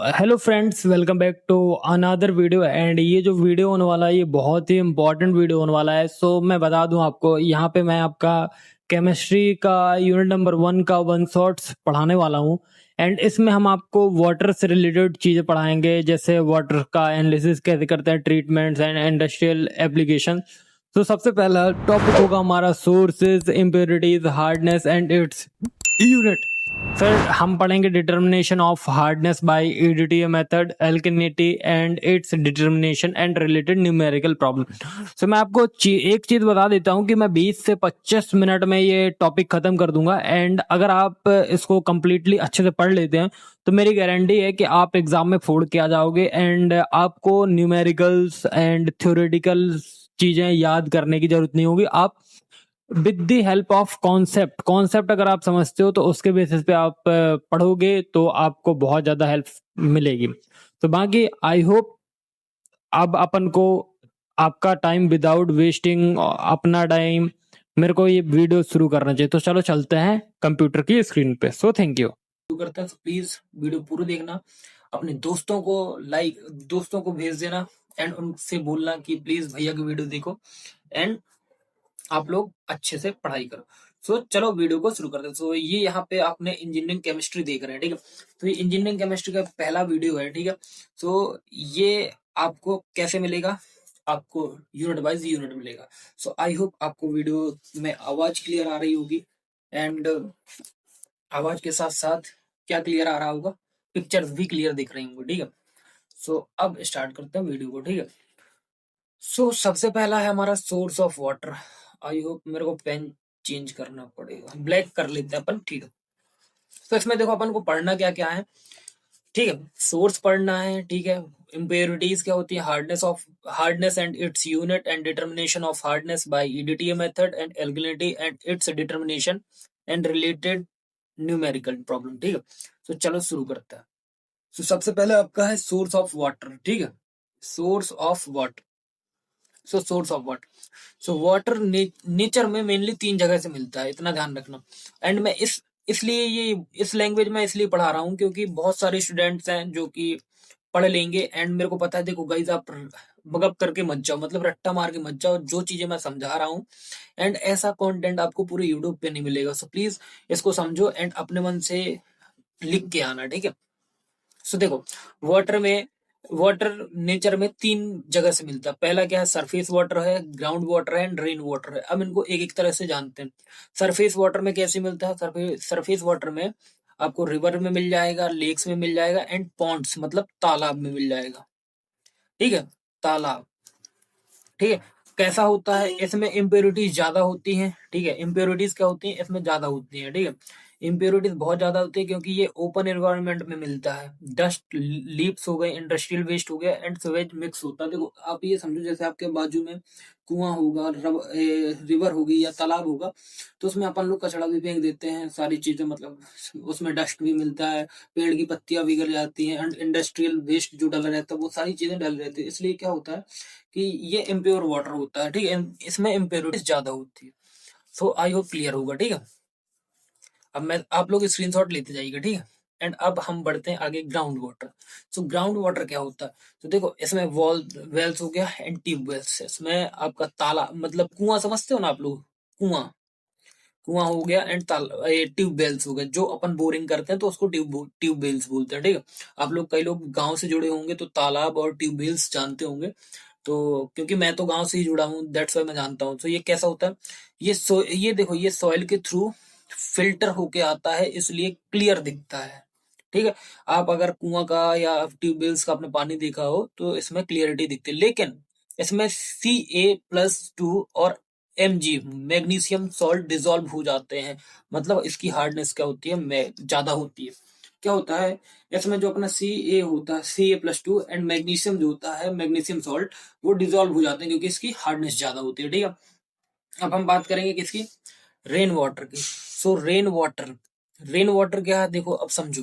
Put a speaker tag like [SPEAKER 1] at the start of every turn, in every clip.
[SPEAKER 1] Hello friends, welcome back to another video. And ये जो video होने वाला है ये बहुत ही इंपॉर्टेंट वीडियो होने वाला है। मैं बता दूं आपको, यहाँ पे मैं आपका केमिस्ट्री का यूनिट नंबर 1 का वन शॉट्स पढ़ाने वाला हूँ। एंड इसमें हम आपको वाटर से रिलेटेड चीज़ें पढ़ाएंगे, जैसे वाटर का एनालिसिस कैसे करते हैं, ट्रीटमेंट्स एंड इंडस्ट्रियल एप्लीकेशन। तो सबसे पहला टॉपिक होगा हमारा sources, impurities, hardness and its unit. Sir हम पढ़ेंगे determination of hardness by EDTA method, alkalinity and its determination and related numerical problem. मैं आपको एक चीज बता देता हूँ कि मैं 20 से 25 मिनट में ये टॉपिक खत्म कर दूंगा। एंड अगर आप इसको कंप्लीटली अच्छे से पढ़ लेते हैं तो मेरी गारंटी है कि आप एग्जाम में फोड़ के आ जाओगे। एंड आपको न्यूमेरिकल्स एंड थ्योरेटिकल चीजें याद करने की जरूरत नहीं होगी। आप with the help of concept अगर आप समझते हो तो उसके बेसिस पे आप पढ़ोगे तो आपको बहुत ज्यादा हेल्प मिलेगी। तो बाकी आई होप अब अपन को आपका टाइम विदाउट वेस्टिंग अपना टाइम मेरे को ये वीडियो शुरू करना चाहिए। तो चलो चलते हैं कंप्यूटर की स्क्रीन पे। Thank you.
[SPEAKER 2] शुरू करते हैं तो प्लीज वीडियो पूरा देखना, अपने दोस्तों को दोस्तों को भेज देना एंड उनसे बोलना कि प्लीज भैया की वीडियो देखो एंड आप लोग अच्छे से पढ़ाई करो। चलो वीडियो को शुरू करते हैं। ये यहाँ पे आपने इंजीनियरिंग केमिस्ट्री देख रहे हैं, ठीक है। तो ये इंजीनियरिंग केमिस्ट्री का पहला वीडियो है, ठीक है। ये आपको कैसे मिलेगा, आपको यूनिट वाइज यूनिट मिलेगा। आई होप आपको वीडियो में आवाज क्लियर आ रही होगी एंड आवाज के साथ साथ क्या क्लियर आ रहा होगा, पिक्चर्स भी क्लियर दिख रही होंगी, ठीक है। अब स्टार्ट करते हैं वीडियो को, ठीक है। सबसे पहला है हमारा source of water. I hope मेरे को पेन चेंज करना पड़ेगा, ब्लैक कर लेते हैं अपन, ठीक है। इसमें देखो अपन को पढ़ना क्या क्या है, ठीक है। सोर्स पढ़ना है, ठीक है। इम्प्योरिटीज क्या होती है, hardness and its unit and determination of hardness by EDTA method and alkalinity and its determination and related numerical problem, ठीक है। चलो शुरू करते हैं। सबसे पहले आपका है सोर्स ऑफ वाटर, ठीक है। Source of water. Source of water, water nature में मेनली 3 जगह से मिलता है, इतना ध्यान रखना। एंड मैं इसलिए ये इस लैंग्वेज में इसलिए पढ़ा रहा हूँ क्योंकि बहुत सारे स्टूडेंट्स हैं जो कि पढ़ लेंगे। एंड मेरे को पता है, देखो गाइस, आप बगप करके मत जाओ, मतलब रट्टा मार के मत जाओ, जो चीजें मैं समझा रहा हूँ। एंड ऐसा कंटेंट आपको पूरे यूट्यूब पे नहीं मिलेगा। प्लीज इसको समझो एंड अपने मन से लिख के आना, ठीक है। देखो, वाटर नेचर में 3 जगह से मिलता है। पहला क्या है, सरफेस वाटर है, ग्राउंड वाटर है एंड रेन वाटर है। अब इनको एक एक तरह से जानते हैं। सरफेस वाटर में कैसे मिलता है, सरफेस वाटर में आपको रिवर में मिल जाएगा, लेक्स में मिल जाएगा एंड पॉन्ड्स मतलब तालाब में मिल जाएगा, ठीक है। तालाब, ठीक है। कैसा होता है, इसमें इम्प्योरिटीज ज्यादा होती हैं, ठीक है। इम्प्योरिटीज क्या होती हैं, इसमें ज्यादा होती हैं, ठीक है। इम्प्योरिटीज बहुत ज्यादा होती है क्योंकि ये ओपन एनवायरनमेंट में मिलता है। डस्ट लीप्स हो गए, इंडस्ट्रियल वेस्ट हो गया एंड सीवेज मिक्स होता है। देखो आप ये समझो, जैसे आपके बाजू में कुआं होगा, रिवर होगी या तालाब होगा, तो उसमें अपन लोग कचड़ा भी फेंक देते हैं, सारी चीजें, मतलब उसमें डस्ट भी मिलता है, पेड़ की पत्तियां भी गिर जाती हैं एंड इंडस्ट्रियल वेस्ट जो डला रहता है वो सारी चीजें डल रहती है। इसलिए क्या होता है कि ये इम्प्योर वाटर होता है, ठीक है। इसमें इम्प्योरिटीज ज्यादा होती है। आई होप क्लियर होगा, ठीक है। अब मैं आप लोग स्क्रीनशॉट लेते जाइएगा, ठीक है। एंड अब हम बढ़ते हैं आगे, ग्राउंड वाटर। ग्राउंड वाटर क्या होता है, देखो इसमें वेल्स हो गया एंड ट्यूब वेल्स। इसमें आपका ताला मतलब कुआं समझते हो ना आप लोग, कुआं कुआं हो गया एंड ट्यूब वेल्स हो गए। जो अपन बोरिंग करते हैं तो उसको ट्यूब वेल्स बोलते हैं, ठीक है। आप लोग, कई लोग गांव से जुड़े होंगे तो तालाब और ट्यूब वेल्स जानते होंगे। तो क्योंकि मैं तो गांव से ही जुड़ा हूँ, दैट्स वाई मैं जानता हूँ। ये कैसा होता है, ये देखो, ये सॉइल के थ्रू फिल्टर होके आता है, इसलिए क्लियर दिखता है, ठीक है। आप अगर कुआं का या ट्यूबवेल्स का आपने पानी देखा हो तो इसमें क्लियरिटी दिखती है, लेकिन इसमें Ca+2 और Mg मैग्नीशियम सॉल्ट डिजोल्व हो जाते हैं। मतलब इसकी हार्डनेस क्या होती है, ज्यादा होती है। क्या होता है, इसमें जो अपना Ca होता है, Ca+2 एंड मैग्नीशियम जो होता है, मैग्नीशियम सॉल्ट, वो डिजोल्व हो जाते हैं क्योंकि इसकी हार्डनेस ज्यादा होती है, ठीक है। अब हम बात करेंगे किसकी, रेन वाटर की। रेन वाटर क्या है, देखो अब समझो।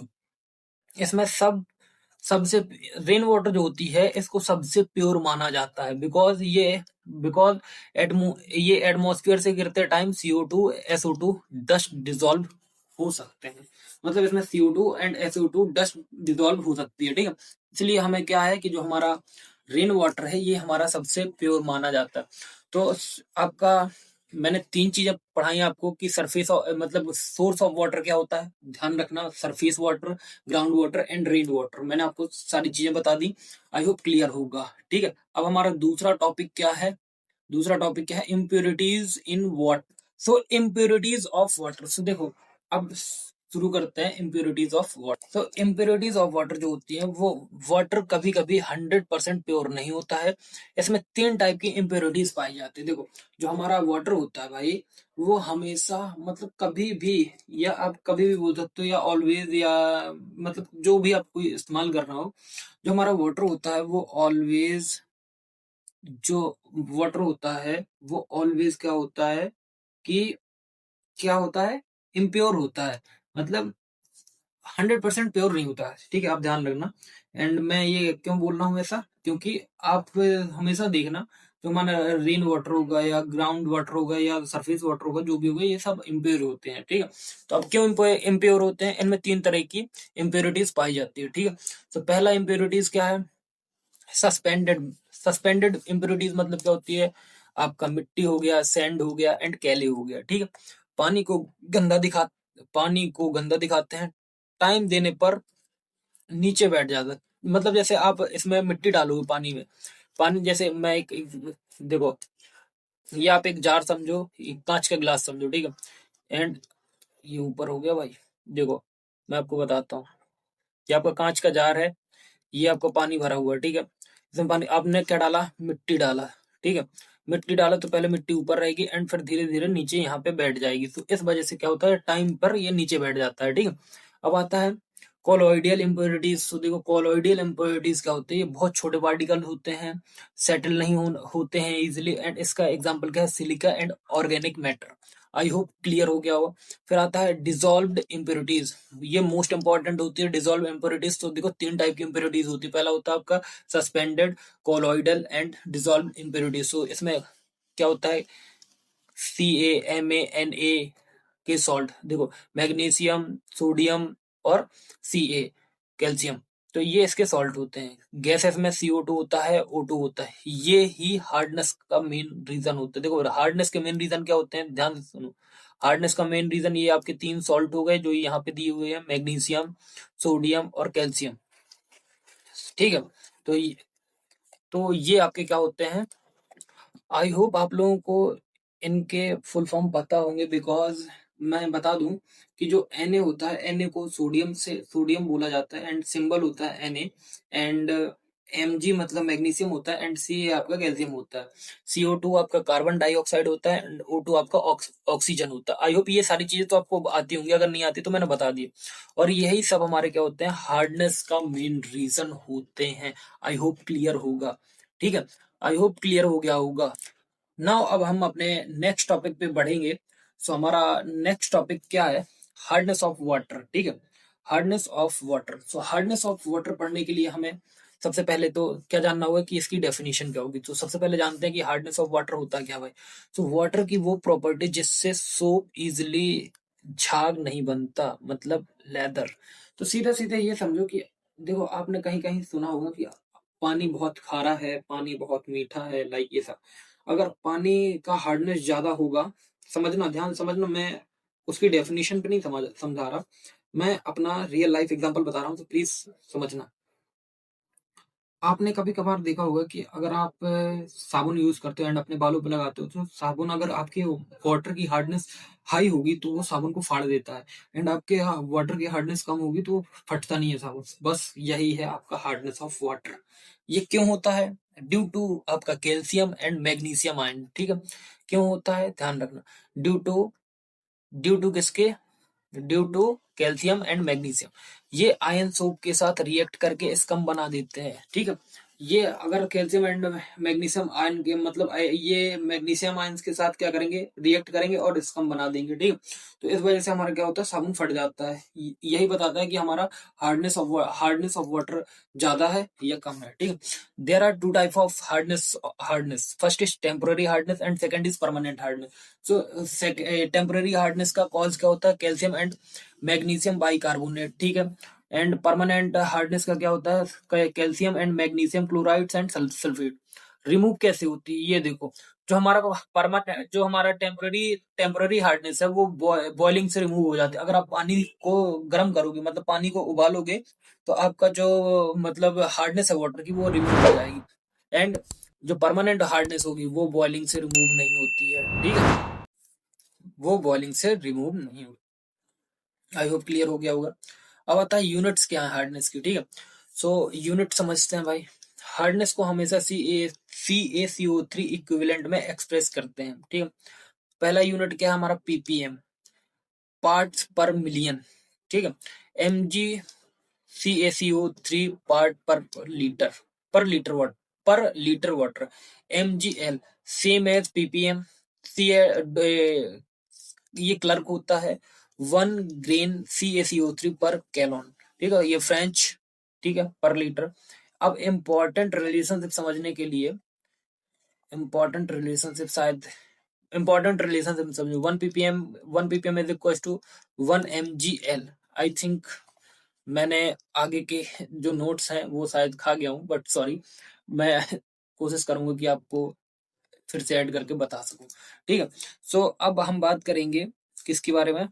[SPEAKER 2] इसमें सबसे रेन वाटर जो होती है इसको सबसे प्योर माना जाता है, बिकॉज ये एटमॉस्फेयर से गिरते time CO2 SO2 dust dissolve हो सकते हैं, मतलब इसमें CO2 and SO2 dust dissolve हो सकती है, ठीक है। इसलिए हमें क्या है कि जो हमारा रेन वाटर है ये हमारा सबसे प्योर माना जाता है। तो आपका मैंने 3 चीजें पढ़ाई आपको कि सरफेस मतलब सोर्स ऑफ वाटर क्या होता है, ध्यान रखना, surface water, ground water and rain water, मैंने आपको सारी चीजें बता दी। आई होप क्लियर होगा, ठीक है। अब हमारा दूसरा टॉपिक क्या है, दूसरा टॉपिक क्या है, impurities in water. So impurities of water, so देखो अब शुरू करते हैं इम्प्योरिटीज ऑफ वाटर। तो इम्प्योरिटीज ऑफ वाटर जो होती है वो वाटर कभी कभी 100% प्योर नहीं होता है। इसमें 3 टाइप की इम्प्योरिटीज पाई जाती है। देखो जो हमारा वाटर होता है भाई, वो हमेशा मतलब कभी भी, या आप कभी भी बोल सकते हो, या ऑलवेज, या मतलब जो भी आप कोई इस्तेमाल कर रहा हो, जो हमारा वाटर होता है वो ऑलवेज, जो वाटर होता है वो ऑलवेज क्या होता है कि क्या होता है, इम्प्योर होता है, मतलब 100% प्योर नहीं होता है, ठीक है, आप ध्यान रखना। एंड मैं ये क्यों बोल रहा हूँ ऐसा, क्योंकि आप हमेशा देखना जो हमारा रेन वाटर होगा या ग्राउंड वाटर होगा या सरफेस वाटर होगा, जो भी होगा, ये सब इम्प्योर होते हैं, ठीक है। तो अब क्यों इम्प्योर होते हैं, इनमें 3 तरह की इम्प्योरिटीज पाई जाती है, ठीक है। तो पहला इम्प्योरिटीज क्या है, सस्पेंडेड। सस्पेंडेड इम्प्योरिटीज मतलब क्या होती है, आपका मिट्टी हो गया, सैंड हो गया एंड कैले हो गया, ठीक है। पानी को गंदा दिखा पानी को गंदा दिखाते हैं, टाइम देने पर नीचे बैठ जाता है। मतलब जैसे आप इसमें मिट्टी डालोगे पानी में, पानी जैसे मैं देखो, ये आप एक जार समझो, एक कांच का गिलास समझो, ठीक है। एंड ये ऊपर हो गया भाई, देखो मैं आपको बताता हूँ, ये आपका कांच का जार है, ये आपका पानी भरा हुआ है, ठीक है। इसमें पानी आपने क्या डाला, मिट्टी डाला, ठीक है। मिट्टी डाला तो पहले मिट्टी ऊपर रहेगी एंड फिर धीरे धीरे नीचे यहाँ पे बैठ जाएगी, तो इस वजह से क्या होता है, टाइम पर ये नीचे बैठ जाता है, ठीक है। अब आता है कोलोइडियल इम्प्योरिटीज। तो देखो कोलोइडियल इम्प्योरिटीज क्या होते हैं, ये बहुत छोटे पार्टिकल होते हैं, सेटल नहीं होते हैं इजिली, एंड इसका एग्जाम्पल क्या है, silica and organic matter. I hope clear हो गया होगा। फिर आता है डिजॉल्व्ड इम्प्योरिटीज, ये मोस्ट इंपॉर्टेंट होती है डिजॉल्व इम्प्योरिटीज। तो देखो 3 टाइप की इम्प्योरिटीज होती है, पहला होता है आपका suspended, colloidal and dissolve impurities. So इसमें क्या होता है, CaMaNa के सॉल्ट, देखो मैग्नीशियम, सोडियम और Ca कैल्शियम, तो ये इसके सॉल्ट होते हैं। गैसेस में CO2 होता है, O2 होता है, ये ही हार्डनेस का मेन रीजन होता है। देखो हार्डनेस के मेन रीजन क्या होते हैं, ध्यान से सुनो। हार्डनेस का मेन रीजन ये आपके 3 सॉल्ट हो गए जो यहाँ पे दिए हुए हैं, मैग्नीशियम, सोडियम और कैल्शियम, ठीक है। तो ये आपके क्या होते हैं, आई होप आप लोगों को इनके फुल फॉर्म पता होंगे, बिकॉज मैं बता दूं कि जो Na होता है, Na को सोडियम बोला जाता है एंड सिंबल होता है Na, एंड Mg मतलब मैग्नीशियम होता है एंड Ca आपका कैल्शियम होता है, CO2 आपका कार्बन डाइऑक्साइड होता है एंड O2 आपका ऑक्सीजन होता है। आई होप ये सारी चीजें तो आपको आती होंगी, अगर नहीं आती तो मैंने बता दी। और यही सब हमारे क्या होते हैं, हार्डनेस का मेन रीजन होते हैं। आई होप क्लियर होगा, ठीक है, आई होप क्लियर हो गया होगा। नाउ अब हम अपने नेक्स्ट टॉपिक पे बढ़ेंगे। सो हमारा नेक्स्ट टॉपिक क्या है, हार्डनेस ऑफ वाटर, ठीक है। Hardness of water, so hardness of water पढ़ने के लिए हमें सबसे पहले तो क्या जानना होगा कि इसकी डेफिनेशन क्या होगी। तो सबसे पहले जानते हैं कि हार्डनेस ऑफ वाटर होता क्या भाई। सो वाटर की वो प्रॉपर्टी जिससे सोप इजिली झाग नहीं बनता, मतलब लेदर। तो सीधे सीधे ये समझो कि देखो आपने कहीं कहीं सुना होगा कि पानी बहुत खारा है, पानी बहुत मीठा है, लाइक ये सब। अगर पानी का हार्डनेस ज्यादा होगा, समझना, ध्यान समझना, मैं उसकी डेफिनेशन पे नहीं समझा रहा, मैं अपना रियल लाइफ एग्जांपल बता रहा हूँ, तो प्लीज समझना। आपने कभी कभार देखा होगा कि अगर आप साबुन यूज करते हो एंड अपने बालों पे लगाते हो, तो साबुन अगर आपके वाटर की हार्डनेस हाई होगी तो वो साबुन को फाड़ देता है, एंड आपके वाटर की हार्डनेस कम होगी तो वो फटता नहीं है साबुन। बस यही है आपका हार्डनेस ऑफ वाटर। ये क्यों होता है, ड्यू टू आपका कैल्शियम एंड मैग्नीशियम आयन, ठीक है। क्यों होता है, ध्यान रखना, ड्यू टू ड्यू टू किसके, due to calcium and magnesium, ये आयन सोप के साथ रिएक्ट करके स्कम बना देते हैं, ठीक है। ये अगर कैल्शियम एंड मैग्नीशियम आयन के मतलब ये मैग्नीशियम आयंस के साथ क्या करेंगे, रिएक्ट करेंगे और स्कम बना देंगे, ठीक है। तो इस वजह से हमारा क्या होता है, साबुन फट जाता है। यही बताता है कि हमारा हार्डनेस ऑफ वाटर ज्यादा है या कम है, ठीक है। There are two type of hardness, first is temporary hardness and second is permanent hardness. So temporary hardness का कॉज क्या होता है, कैल्शियम एंड मैग्नीशियम बाइकार्बोनेट, ठीक है। एंड परमानेंट हार्डनेस का क्या होता है, calcium and magnesium chlorides and sulphate. Remove कैसे होती है ये देखो, जो हमारा परमानेंट, जो हमारा टेम्पररी हार्डनेस है वो बॉइलिंग से रिमूव हो जाती है। अगर आप पानी को गर्म करोगे, मतलब पानी को उबालोगे, तो आपका जो मतलब हार्डनेस है वाटर की वो रिमूव हो जाएगी। एंड जो परमानेंट हार्डनेस होगी वो बॉइलिंग से रिमूव नहीं होती है, ठीक है, वो बॉइलिंग से रिमूव नहीं होती। आई होप क्लियर हो गया होगा। अब आता है यूनिट्स क्या है हार्डनेस की, ठीक है। सो यूनिट समझते हैं भाई। हार्डनेस को हमेशा CaCO3 इक्विवेलेंट में एक्सप्रेस करते हैं, ठीक है। पहला यूनिट क्या है हमारा, ppm, पार्ट्स पर मिलियन, ठीक है। mg CaCO3 पार्ट पर litre water. mgl same as ppm। See ये क्लर्क होता है 1 ग्रेन CaCO3 पर कैलोन, ठीक है, ये फ्रेंच, ठीक है, पर लीटर। अब इंपॉर्टेंट रिलेशनशिप समझने के लिए, इंपॉर्टेंट रिलेशनशिप शायद इंपॉर्टेंट रिलेशनशिप समझो, 1 ppm is equal to 1 mgl। I think मैंने आगे के जो नोट्स हैं वो शायद खा गया हूँ, बट सॉरी, मैं कोशिश करूंगा कि आपको फिर से ऐड करके बता सकूं, ठीक है। सो अब हम बात करेंगे किसके बारे में,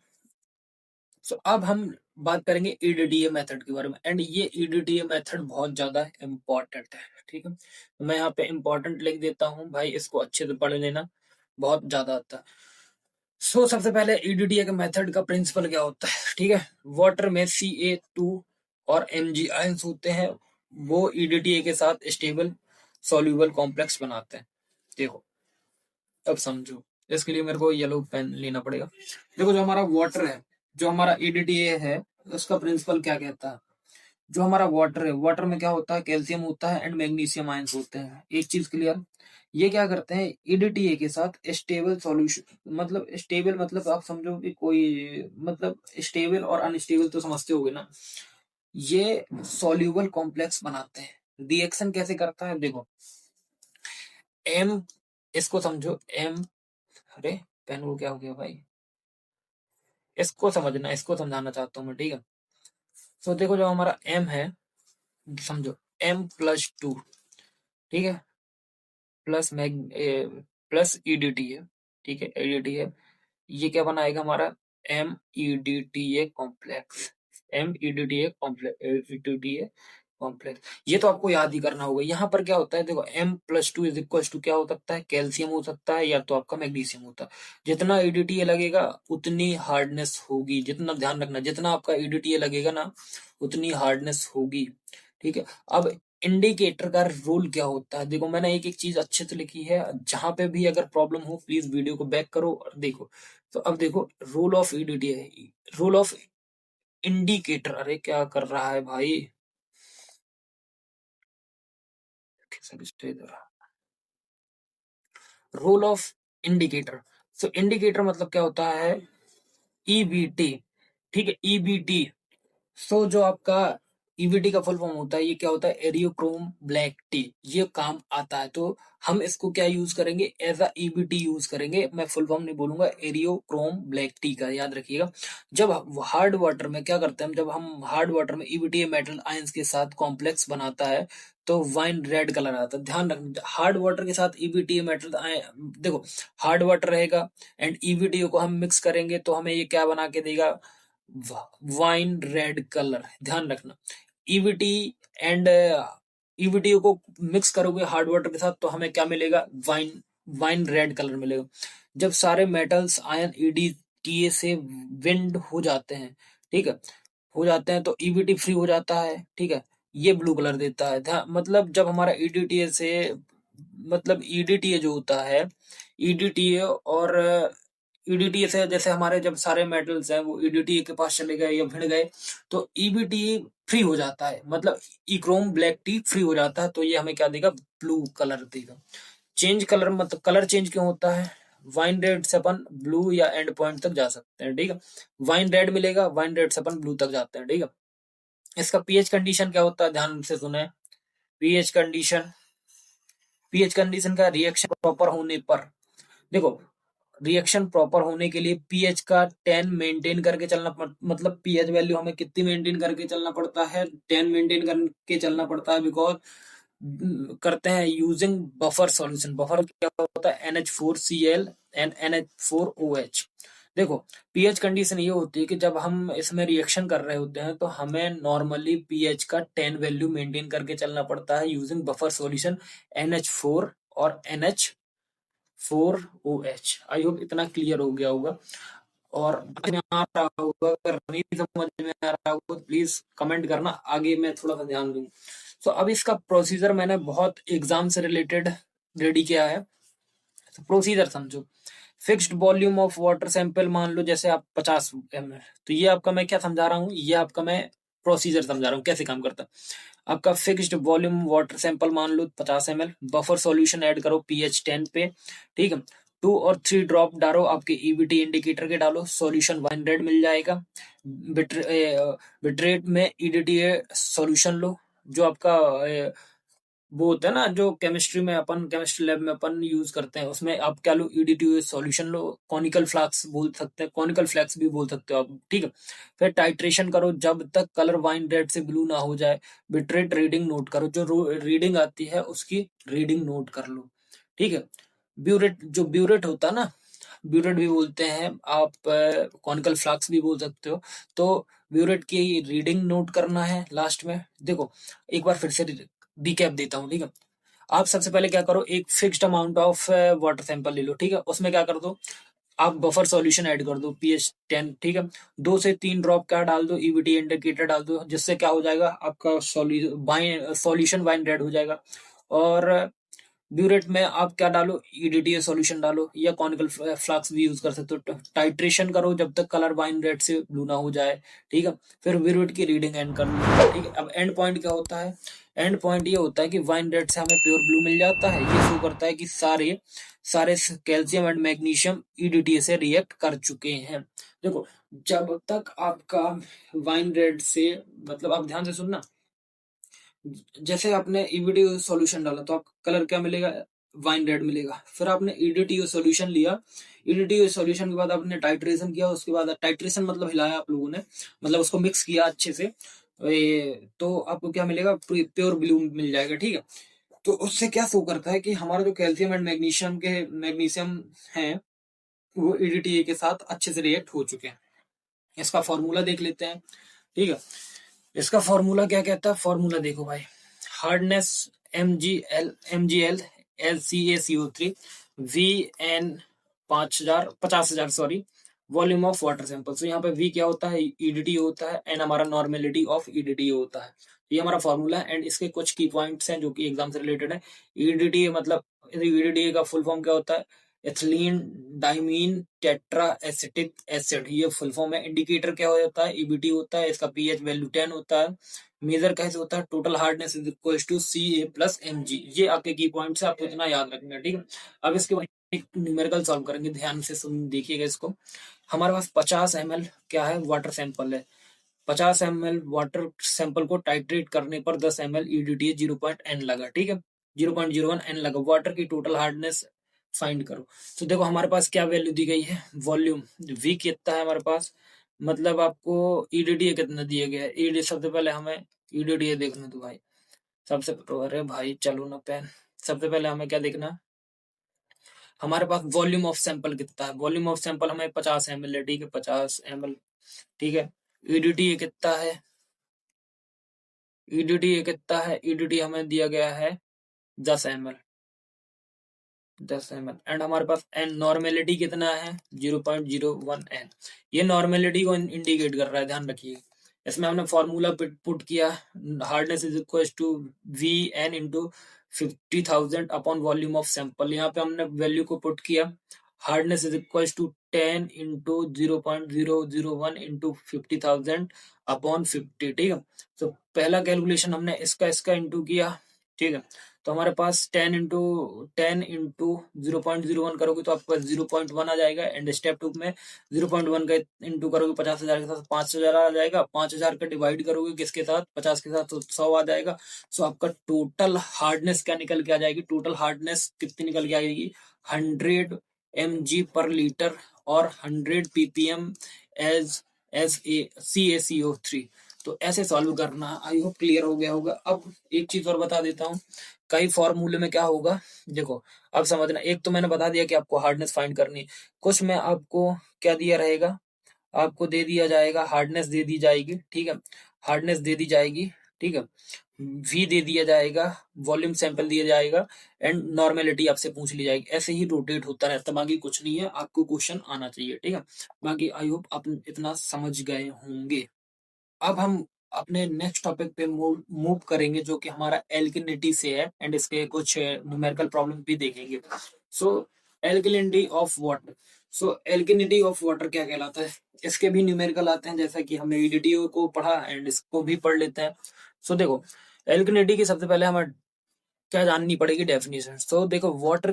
[SPEAKER 2] सो अब हम बात करेंगे ईडीडीए मेथड के बारे में। एंड ये ईडीडीए मेथड बहुत ज्यादा इम्पोर्टेंट है, ठीक है। तो मैं यहाँ पे इम्पोर्टेंट लिख देता हूँ भाई, इसको अच्छे से पढ़ लेना, बहुत ज्यादा आता है। सो सबसे पहले ईडीडीए के मेथड का प्रिंसिपल क्या होता है, ठीक है। वाटर में Ca2 और Mg आयंस होते हैं, वो ईडीडीए के साथ स्टेबल सॉल्यूबल कॉम्प्लेक्स बनाते हैं। देखो अब समझो, इसके लिए मेरे को येलो पेन लेना पड़ेगा। देखो जो हमारा वाटर है, जो हमारा ईडीडीए है, उसका प्रिंसिपल क्या कहता है। जो हमारा वाटर है, वाटर में क्या होता है, कैल्शियम होता है एंड मैग्नीशियम आयंस होते हैं। एक चीज क्लियर, ये क्या करते हैं, ईडीटीए के साथ स्टेबल सॉल्यूशन, मतलब स्टेबल मतलब आप समझो कि कोई मतलब स्टेबल और अनस्टेबल तो समझते होगे ना, ये सॉल्यूबल कॉम्प्लेक्स बनाते हैं। रिएक्शन कैसे करता है देखो, एम, इसको समझो एम, अरे पेन को क्या हो गया भाई, इसको समझना, इसको समझाना चाहता हूँ मैं, ठीक है। तो देखो जो हमारा एम है, समझो M+2, ठीक है, प्लस मैग प्लस ईडीटी है, ठीक है, ईडीटी है। ये क्या बनाएगा हमारा, MEDTA कॉम्प्लेक्स। ये तो आपको याद ही करना होगा। यहाँ पर क्या होता है देखो, M+2 इज इक्वल टू क्या हो सकता है, कैल्शियम हो सकता है या तो आपका मैग्नीशियम होता है। जितना ईडीटीए लगेगा उतनी हार्डनेस होगी, जितना ध्यान रखना, जितना आपका ईडीटीए लगेगा ना उतनी हार्डनेस होगी, ठीक है। अब इंडिकेटर का रोल क्या होता है, देखो मैंने एक एक चीज अच्छे से लिखी है, जहां पे भी अगर प्रॉब्लम हो प्लीज वीडियो को बैक करो और देखो। तो अब देखो रोल ऑफ ईडीटी है, रोल ऑफ इंडिकेटर, अरे क्या कर रहा है भाई, role of indicator. So indicator मतलब क्या होता है, ईबीटी, ठीक है, ईबीटी। सो जो आपका ईवीटी का फुल फॉर्म होता है, ये क्या होता है, एरियोक्रोम ब्लैक टी, ये काम आता है। तो हम इसको क्या यूज करेंगे, एज अ ईबीटी यूज करेंगे। मैं फुल फॉर्म नहीं बोलूंगा, एरियोक्रोम ब्लैक टी का याद रखिएगा। जब हार्ड वाटर में क्या करते हैं, जब हम हार्ड वाटर में ईबीटी मेटल आयंस के साथ कॉम्प्लेक्स बनाता है तो वाइन रेड कलर आता है। ध्यान रखना, हार्ड वाटर के साथ ईबीटी मेटल देखो हार्ड वाटर रहेगा एंड ईबीटी को हम मिक्स करेंगे तो हमें ये क्या बना के देगा, वाइन रेड कलर। ध्यान रखना, ईवीटी एंड ईवीटी को मिक्स करोगे हार्ड वाटर के साथ तो हमें क्या मिलेगा, वाइन वाइन रेड कलर मिलेगा। जब सारे मेटल्स आयन ईडीटीए से विंड हो जाते हैं, ठीक है, हो जाते हैं तो ईवीटी फ्री हो जाता है, ठीक है, ये ब्लू कलर देता है। मतलब जब हमारा ईडीटीए से, मतलब ईडीटीए जो होता है, ईडीटीए और ईडीटीए से जैसे हमारे जब सारे मेटल्स हैं वो ईडीटीए के पास चले गए या भिड़ गए तो ईबीटीए फ्री हो जाता है, मतलब इक्रोम ब्लैक टी फ्री हो जाता है, तो ये हमें क्या देगा, ब्लू कलर देगा। चेंज कलर मतलब कलर चेंज क्यों होता है, वाइन रेड से अपन ब्लू या एंड पॉइंट तक जा सकते हैं, ठीक है। वाइन रेड मिलेगा, वाइन रेड से अपन ब्लू तक जाते हैं, ठीक है। इसका पीएच कंडीशन क्या होता है, ध्यान से सुने। पीएच कंडीशन, पीएच कंडीशन का रिएक्शन प्रॉपर होने पर, देखो रिएक्शन प्रॉपर होने के लिए पीएच का 10 मेंटेन करके चलना मतलब पीएच वैल्यू हमें कितनी मेंटेन करके चलना पड़ता है, 10 मेंटेन करके चलना पड़ता है, बिकॉज करते हैं यूजिंग बफर सॉल्यूशन। बफर क्या होता है, NH4Cl एंड NH4OH। देखो पीएच कंडीशन ये होती है कि जब हम इसमें रिएक्शन कर रहे होते हैं तो हमें नॉर्मली पीएच का 10 वैल्यू मेंटेन करके चलना पड़ता है यूजिंग बफर सॉल्यूशन NH4 और NH4OH। आई होप इतना क्लियर हो गया होगा और समझ में आ रहा होगा। अगर नहीं समझ में आ रहा होगा तो प्लीज कमेंट करना, आगे मैं थोड़ा सा ध्यान दूं। तो अब इसका प्रोसीजर मैंने बहुत एग्जाम से रिलेटेड रेडी किया है, तो प्रोसीजर समझो। Fixed volume of water sample, मान लो जैसे आप 50 ml, तो ये आपका मैं क्या समझा रहा हूँ, ये आपका मैं प्रोसीजर समझा रहा हूँ कैसे काम करता है। आपका फिक्स्ड वॉल्यूम वाटर सैंपल मान लो 50 ml, बफर सॉल्यूशन ऐड करो पीएच 10 पे, ठीक है। 2 और 3 ड्रॉप डालो आपके ईबीटी इंडिकेटर के, डालो सॉल्यूशन वाइन रेड मिल जाएगा। बिट्रेट में ईडीटीए सॉल्यूशन लो, जो आपका वो होता है ना, जो केमिस्ट्री में अपन केमिस्ट्री लैब में अपन यूज करते हैं, उसमें आप क्या लो, ईडीटीओ सॉल्यूशन लो, कॉनिकल फ्लैक्स बोल सकते हैं, कॉनिकल फ्लैक्स भी बोल सकते हो आप, ठीक है। फिर टाइट्रेशन करो जब तक कलर वाइन रेड से ब्लू ना हो जाए। बिट्रेट रीडिंग नोट करो, जो रीडिंग आती है उसकी रीडिंग नोट कर लो, ठीक है। ब्यूरेट, जो ब्यूरेट होता है ना, ब्यूरेट भी बोलते हैं आप, कॉनिकल फ्लैक्स भी बोल सकते हो, तो ब्यूरेट की रीडिंग नोट करना है लास्ट में। देखो एक बार फिर से रिकैप देता हूँ, ठीक है। आप सबसे पहले क्या करो, एक fixed amount of water sample ले लो, ठीक है। उसमें क्या कर दो, आप बफर सॉल्यूशन ऐड कर दो पीएच 10, ठीक है। 2 से 3 ड्रॉप क्या डाल दो, ईबीटी इंडिकेटर डाल दो, जिससे क्या हो जाएगा, आपका सॉल्यूशन वाइन रेड हो जाएगा। और ब्यूरेट में आप क्या डालो, ईडीटीए सॉल्यूशन डालो या कॉनिकल फ्लास्क भी यूज कर सकते हो। टाइट्रेशन करो जब तक कलर वाइन रेड से ब्लू ना हो जाए, ठीक है। फिर ब्यूरेट की रीडिंग एंड कर लो, ठीक है। अब एंड पॉइंट क्या होता है, एंड पॉइंट ये होता है कि वाइन रेड से हमें प्योर ब्लू मिल जाता है। ये शो करता है कि सारे सारे कैल्शियम एंड मैग्नीशियम ईडीटीए से रिएक्ट कर चुके हैं। देखो जब तक आपका वाइन रेड से, मतलब आप ध्यान से सुनना, जैसे आपने ईबीटीओ सॉल्यूशन डाला तो आपको कलर क्या मिलेगा, वाइन रेड मिलेगा। फिर आपने ईडीटीओ सॉल्यूशन लिया, ईडीटीओ सॉल्यूशन के बाद आपने टाइट्रेशन किया, उसके बाद टाइट्रेशन मतलब हिलाया आप लोगों ने, मतलब उसको मिक्स किया अच्छे से, तो आपको क्या मिलेगा, प्योर ब्लू मिल जाएगा, ठीक है। तो उससे क्या शो करता है कि हमारा जो कैल्शियम एंड मैग्नीशियम है वो ईडीटीए के साथ अच्छे से रिएक्ट हो चुके हैं। इसका फॉर्मूला देख लेते हैं, ठीक है। इसका फॉर्मूला क्या कहता है, फॉर्मूला देखो भाई, hardness MgL LCaCO3 VN 50,000 sorry, volume of water sample. तो यहाँ पे V क्या होता है, ईडीटी होता है, एन हमारा नॉर्मेलिटी ऑफ ईडीटी होता है। ये हमारा फॉर्मूला है एंड इसके कुछ की पॉइंट्स हैं जो कि एग्जाम से रिलेटेड है। ईडीटी मतलब, ईडीटी का फुल फॉर्म क्या होता है, ethylene diamine tetra acetic acid, ये फुल फॉर्म है। इंडिकेटर क्या होता है, ईबीटी होता है, इसका पीएच वैल्यू 10 होता है। मेजर कैसे होता है, total hardness is equal to Ca+Mg। ये आपके की पॉइंट्स है, आपको इतना याद रखना है, ठीक है। अब इसके बाद एक न्यूमेरिकल सॉल्व करेंगे, ध्यान से सुन देखिएगा इसको। हमारे पास 50 ml क्या है, वाटर सैंपल है। 50 ml वाटर सैंपल को टाइट्रेट करने पर 10 ml ईडीटी 0.n लगा, ठीक है, 0.01 n लगा। वाटर की टोटल हार्डनेस फाइंड करो। तो देखो हमारे पास क्या वैल्यू दी गई है, वॉल्यूम V कितना है हमारे पास, मतलब आपको ईडीटी कितना दिया गया है। ईडी सबसे पहले हमें ईडीटी देखना, तो भाई सबसे, अरे भाई चलो ना पेन, सबसे पहले हमें क्या देखना, हमारे पास वॉल्यूम ऑफ सैंपल कितना है। वॉल्यूम ऑफ सैंपल हमें 50 ml है, ठीक है, 50 ml, ठीक है। ईडीटी कितना है, ईडीटी कितना है, ईडीटी हमें दिया गया है 10 ml, 10 ml। एंड हमारे पास एन नॉर्मेलिटी कितना है, 0.01 n। ये नॉर्मेलिटी को इंडिकेट कर रहा है, ध्यान रखिए। इसमें हमने फॉर्मूला पुट किया, hardness is equal to VN into 50,000 upon volume of sample. यहाँ पे हमने वैल्यू को पुट किया, hardness is equal to 10 into 0.001 into 50,000 upon 50, ठीक है। तो पहला कैलकुलेशन हमने इसका इंटू किया, ठीक है। तो हमारे पास 10 इंटू 0.01 करोगे तो आपके पास 0.1 आ जाएगा, एंड स्टेप 2 में 0.1 का इंटू करोगे 50,000 के साथ 5,000 आ जाएगा, 5,000 का डिवाइड करोगे किसके साथ, 50 के साथ, तो 100 आ जाएगा। सो आपका टोटल हार्डनेस क्या निकल के आ जाएगी, टोटल हार्डनेस कितनी निकल के आएगी, 100 mg पर लीटर और 100 ppm एज CaCO3। तो ऐसे सॉल्व करना, आई होप क्लियर हो गया होगा। अब एक चीज और बता देता हूँ, कई फॉर्मूले में क्या होगा, देखो अब समझना। एक तो मैंने बता दिया कि आपको हार्डनेस फाइंड करनी है, कुछ में आपको क्या दिया रहेगा, आपको दे दिया जाएगा हार्डनेस दे दी जाएगी, ठीक है, हार्डनेस दे दी जाएगी, ठीक है, वी दे दिया जाएगा, वॉल्यूम सैंपल दिया जाएगा, एंड नॉर्मेलिटी आपसे पूछ ली जाएगी। ऐसे ही रोटेट होता रहता है, बाकी कुछ नहीं है, आपको क्वेश्चन आना चाहिए, ठीक है। बाकी आई होप आप इतना समझ गए होंगे। अब हम अपने नेक्स्ट टॉपिक पे मूव करेंगे, जो कि हमारा एल्किनिटी से है, एंड इसके कुछ न्यूमेरिकल प्रॉब्लम भी देखेंगे। So alkalinity of water, so alkalinity of water क्या कहलाता है, इसके भी न्यूमेरिकल आते हैं, जैसा कि हमने ईडीटी को पढ़ा, एंड इसको भी पढ़ लेते हैं। सो देखो, एल्किनिटी की सबसे पहले हमें क्या जाननी पड़ेगी, डेफिनेशन। सो देखो, वाटर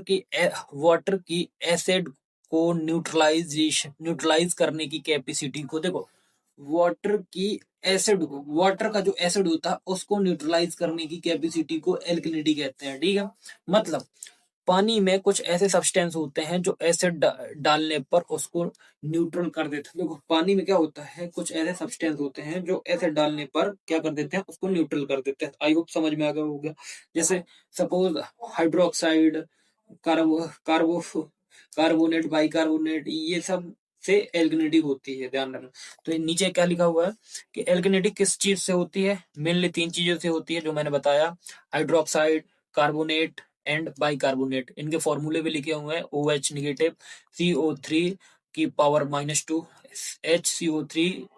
[SPEAKER 2] की एसिड को न्यूट्रलाइज करने की कैपेसिटी को, देखो वाटर की एसिड को, वाटर का जो एसिड होता है उसको न्यूट्रलाइज करने की कैपेसिटी को एल्किनिटी कहते हैं, ठीक है। मतलब पानी में कुछ ऐसे सब्सटेंस होते हैं जो एसिड डालने पर उसको न्यूट्रल कर देते हैं। देखो पानी में क्या होता है, कुछ ऐसे सब्सटेंस होते हैं जो एसिड डालने पर क्या कर देते हैं, उसको न्यूट्रल कर देते हैं। आई होप समझ में आ गया होगा। जैसे सपोज हाइड्रोक्साइड, कार्बो कार्बो कार्बोनेट, बाइकार्बोनेट, ये सब से एल्किनिटी होती है, ध्यान रखना। तो नीचे क्या लिखा हुआ है कि एल्किनिटी किस चीज से होती है, मेनली 3 चीजों से होती है जो मैंने बताया, हाइड्रोक्साइड, कार्बोनेट एंड बाइकार्बोनेट। इनके फॉर्मूले भी लिखे हुए हैं, OH निगेटिव, CO3 की पावर -2, HCO3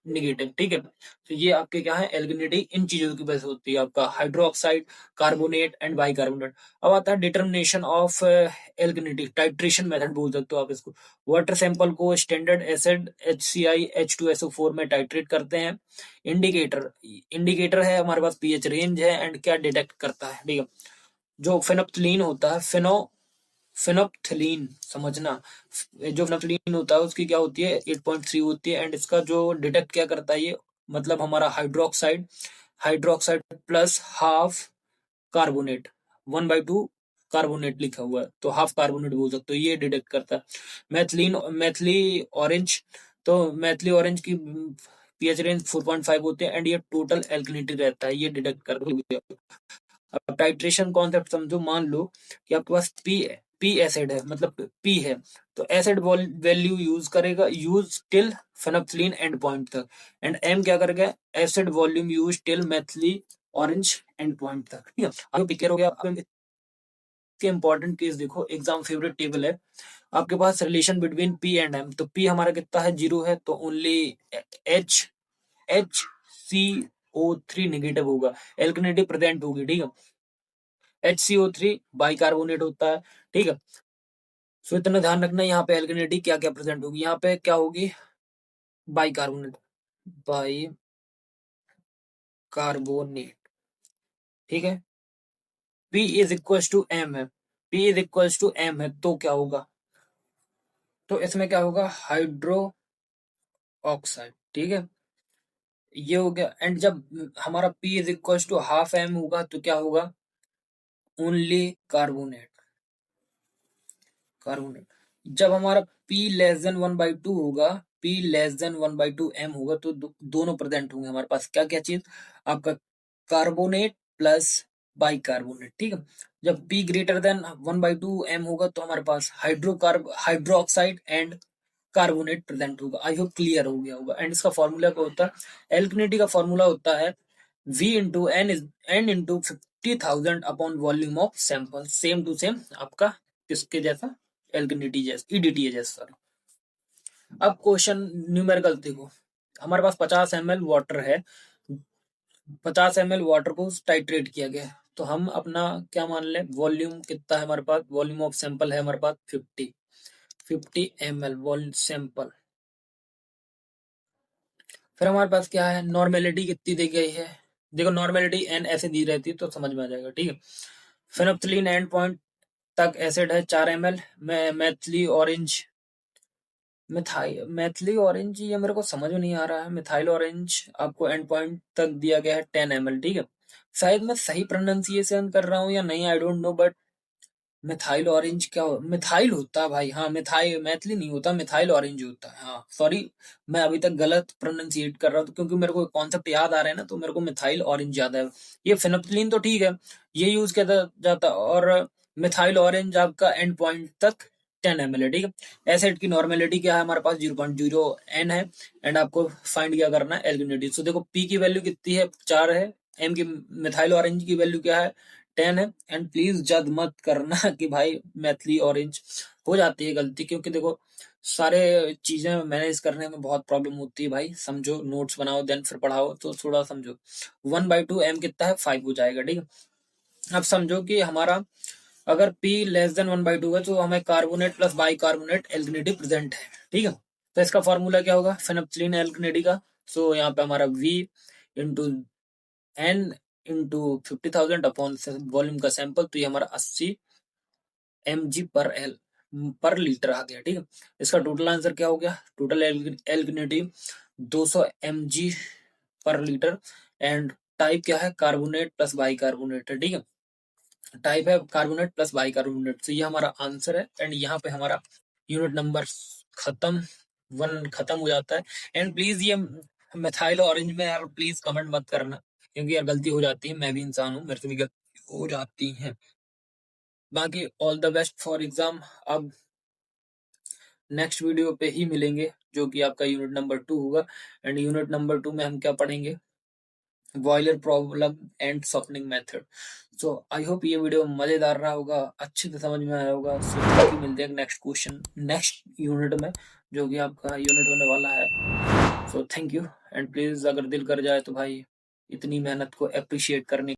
[SPEAKER 2] निगेटिव, ठीक है। तो ये आपके क्या है, एल्किनिटी इन चीजों की वजह से होती है, आपका हाइड्रोक्साइड, कार्बोनेट एंड बाइकार्बोनेट। अब आता है determination of alkalinity, titration method बोल सकते हो आप इसको। वाटर सैंपल को स्टैंडर्ड एसिड HCl H2SO4 में टाइट्रेट करते हैं। इंडिकेटर है हमारे पास पीएच रेंज है, एंड क्या डिटेक्ट करता है, ठीक है। जो फेनोप्थलीन होता है, फेनोप्थलीन समझना, जो फेनोप्थलीन होता है उसकी क्या होती है, 8.3 होती है, एंड इसका जो डिटेक्ट क्या करता है ये, मतलब हमारा hydroxide, hydroxide plus half carbonate, 1/2 carbonate लिखा हुआ है, तो हाफ कार्बोनेट बोल सकते हो, ये डिटेक्ट करता है। मैथिली ऑरेंज, तो मैथिली ऑरेंज की पीएच रेंज 4.5 होते हैं, एंड ये टोटल एल्कलिनिटी रहता है, ये डिटेक्ट कर। अब टाइट्रेशन कॉन्सेप्ट समझो, मान लो कि आपके पास पी एसिड है, मतलब पी है, तो एसिड वैल्यू यूज करेगा, use till phenolphthalein end point तक, एंड एम क्या करेगा, acid volume use till methyl orange end point तक, ठीक है। अब पिक्चर हो गया। इसके इंपॉर्टेंट केस देखो, एग्जाम फेवरेट टेबल है आपके पास, relation between P and M. तो पी हमारा कितना है, 0 है, तो ओनली एच HCO3 निगेटिव होगा, एल्कनिटी प्रेजेंट होगी, ठीक है। HCO3 बाइकार्बोनेट होता है, ठीक है। सो इतना ध्यान रखना, यहाँ पे एल्कनिटी क्या क्या प्रेजेंट होगी, यहाँ पे क्या होगी, बाइकार्बोनेट, बाइकार्बोनेट, ठीक है। P is equal to M है, P is equal to M है, तो क्या होगा, तो इसमें क्या होगा, हाइड्रो ऑक्साइड, ठीक है, ये हो गया। एंड जब हमारा P is equal to half M होगा तो क्या होगा, ओनली कार्बोनेट, कार्बोनेट। जब हमारा P लेस देन 1/2 होगा, P लेस देन 1/2 एम होगा, तो दोनों प्रेजेंट होंगे हमारे पास, क्या क्या चीज, आपका कार्बोनेट प्लस बाइकार्बोनेट, ठीक है। जब P ग्रेटर देन 1/2 एम होगा तो हमारे पास हाइड्रोक्साइड एंड कार्बोनेट प्रेजेंट होगा। आई होप क्लियर हो गया होगा। एंड इसका फॉर्मूला क्या होता है, एल्कनिटी का फॉर्मूला होता है V into N into 50,000 upon volume of sample, same to same आपका किसके जैसा, एल्कनिटी जैसा, ईडीटी जैसा। अब क्वेश्चन न्यूमेरिकल देखो, हमारे पास 50 ml वाटर है, 50 ml वाटर को टाइट्रेट किया गया है, तो हम अपना क्या मान लें, वॉल्यूम कितना है हमारे पास, वॉल्यूम ऑफ सैंपल है हमारे पास 50, 50 ml वॉल्यूम सैंपल। फिर हमारे पास क्या है, नॉर्मेलिटी कितनी दी गई है, देखो नॉर्मेलिटी एन ऐसे दी रहती है तो समझ में आ जाएगा, ठीक है। फेनोप्थिलीन एंड पॉइंट तक एसिड है 4 ml, Maithili orange, Maithili orange, ये मेरे को समझ में नहीं आ रहा है। मिथाइल ऑरेंज आपको एंड पॉइंट तक दिया गया है 10 ml, ठीक है। शायद मैं सही प्रोनाउंसिएशन कर रहा हूँ या नहीं, I don't know, but methyl orange क्या मिथाइल होता है भाई, हाँ मिथाइल, मैथिली नहीं होता, मिथाइल ऑरेंज होता है, हाँ सॉरी, मैं अभी तक गलत प्रोनाउंसिएट कर रहा हूँ, क्योंकि मेरे को कॉन्सेप्ट याद आ रहे हैं ना, तो मेरे को मिथाइल ऑरेंज याद है। ये फेनोप्थिलीन तो ठीक है, ये यूज किया जाता है, और मिथाइल ऑरेंज आपका एंड पॉइंट तक 10 ml है, ठीक है। एसिड की नॉर्मेलिटी क्या है हमारे पास, 0.0 n है, एंड आपको फाइंड क्या करना है, एल्गिनिटी। सो देखो पी की वैल्यू कितनी है, 4 है, एम की मिथाइल ऑरेंज की वैल्यू क्या है, 10 है। एंड प्लीज जद मत करना कि भाई मैथिली ऑरेंज, हो जाती है गलती, क्योंकि देखो सारे चीजें मैनेज करने में बहुत प्रॉब्लम होती है भाई, समझो, नोट्स बनाओ देन फिर पढ़ाओ, तो थोड़ा समझो। 1/2 m कितना है, 5 हो जाएगा, ठीक है। अब समझो कि हमारा अगर P लेस देन 1/2 है, तो हमें carbonate plus bicarbonate alkalinity present है, ठीक है। तो इसका फॉर्मूला क्या होगा, फेनोप्थिलीन एल्गिनिटी का। सो यहाँ पे हमारा V into N into 50,000 upon volume का सैंपल, तो ये हमारा 80 mg पर लीटर आ गया, ठीक है। इसका टोटल आंसर क्या हो गया, टोटल एल्गिनिटी 200 mg पर लीटर, एंड टाइप क्या है, कार्बोनेट प्लस बाई कार्बोनेट है, ठीक है। टाइप है कार्बोनेट प्लस बाई कार्बोनेट, तो ये हमारा आंसर है। एंड यहाँ पे हमारा यूनिट नंबर खत्म, 1 खत्म हो जाता है। एंड प्लीज ये मिथाइल ऑरेंज में यार प्लीज कमेंट मत करना, क्योंकि यार गलती हो जाती है, मैं भी इंसान हूँ, मेरे से भी गलती हो जाती है। बाकी all the best for exam. अब नेक्स्ट वीडियो पे ही मिलेंगे, जो कि आपका यूनिट नंबर 2 होगा। एंड यूनिट नंबर 2 में हम क्या पढ़ेंगे, boiler problem and softening method. So I hope ये वीडियो मजेदार रहा होगा, अच्छे से समझ में आया होगा। सो बाकी मिलते हैं नेक्स्ट क्वेश्चन नेक्स्ट यूनिट में, जो कि आपका यूनिट होने वाला है। So thank you, and please अगर दिल कर जाए तो भाई इतनी मेहनत को अप्रिशिएट करने